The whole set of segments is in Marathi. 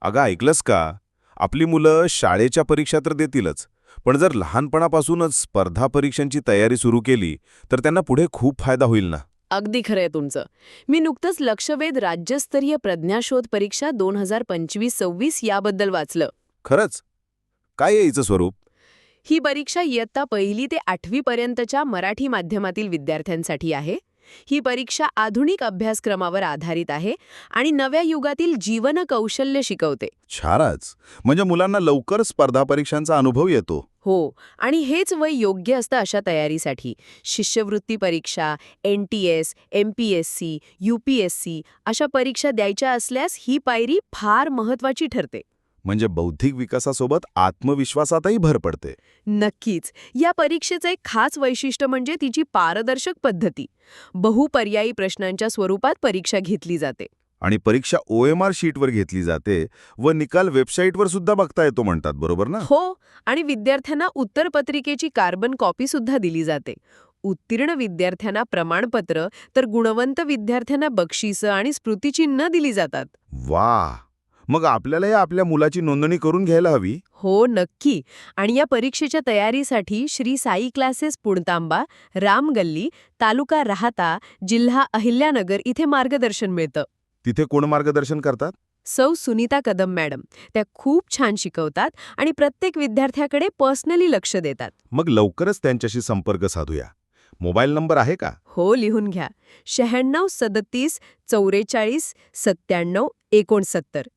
अगं ऐकलंस का? आपली मुलं शाळेच्या परीक्षा तर देतीलच, पण जर लहानपणापासूनच स्पर्धा परीक्षांची तयारी सुरू केली, तर त्यांना पुढे खूप फायदा होईल ना. अगदी खरंय तुमचं. मी नुकतंच लक्षवेध राज्यस्तरीय प्रज्ञाशोध परीक्षा 2025-26 याबद्दल वाचलं. खरंच? काय आहे हिचं स्वरूप? ही परीक्षा इयत्ता 1ली ते 8वी पर्यंतच्या मराठी माध्यमातील विद्यार्थ्यांसाठी आहे. ही परीक्षा आधुनिक अभ्यासक्रमावर आधारित आहे आणि नव्या युगातील जीवन कौशल्य शिकवते. छानच. म्हणजे मुलांना लवकर स्पर्धा परीक्षांचा अनुभव येतो. हो, आणि हेच वय योग्य असतं अशा तयारीसाठी. शिष्यवृत्ती परीक्षा, NTS, MPSC, UPSC अशा परीक्षा द्यायच्या असल्यास ही पायरी फार महत्वाची ठरते. म्हणजे बौद्धिक विकासासोबत आत्मविश्वासातही भर पडते. नक्कीच. या परीक्षेचं एक खास वैशिष्ट्य म्हणजे तिची पारदर्शक पद्धती. बहुपर्यायी प्रश्नांच्या स्वरूपात परीक्षा घेतली जाते. आणि परीक्षा OMR शीटवर घेतली जाते व निकाल वेबसाईटवर सुद्धा बघता येतो म्हणतात, बरोबर ना? हो, आणि विद्यार्थ्यांना उत्तरपत्रिकेची कार्बन कॉपी सुद्धा दिली जाते. उत्तीर्ण विद्यार्थ्यांना प्रमाणपत्र तर गुणवंत विद्यार्थ्यांना बक्षिसं आणि स्मृतिचिन्ह दिली जातात. वा. मग आपल्यालाही आपल्या मुलाची नोंदणी करून घ्यायला हवी. हो, नक्की. आणि या परीक्षेच्या तयारीसाठी श्री साई क्लासेस पुणतांबा, रामगल्ली, तालुका राहाता, जिल्हा अहिल्यानगर इथे मार्गदर्शन मिळतं. तिथे कोण मार्गदर्शन करतात? सौ सुनीता कदम मॅडम. त्या खूप छान शिकवतात आणि प्रत्येक विद्यार्थ्याकडे पर्सनली लक्ष देतात. मग लवकरच त्यांच्याशी संपर्क साधूया. मोबाईल नंबर आहे का? हो, लिहून घ्या. 96 37 44 97 69.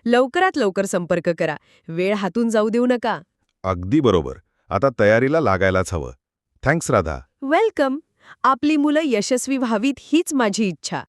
लवकरात लवकर संपर्क करा. वेळ हातून जाऊ देऊ नका. अगदी बरोबर. आता तयारीला लागायलाच हवं. थँक्स राधा. वेलकम. आपली मुलं यशस्वी व्हावीत हीच माझी इच्छा.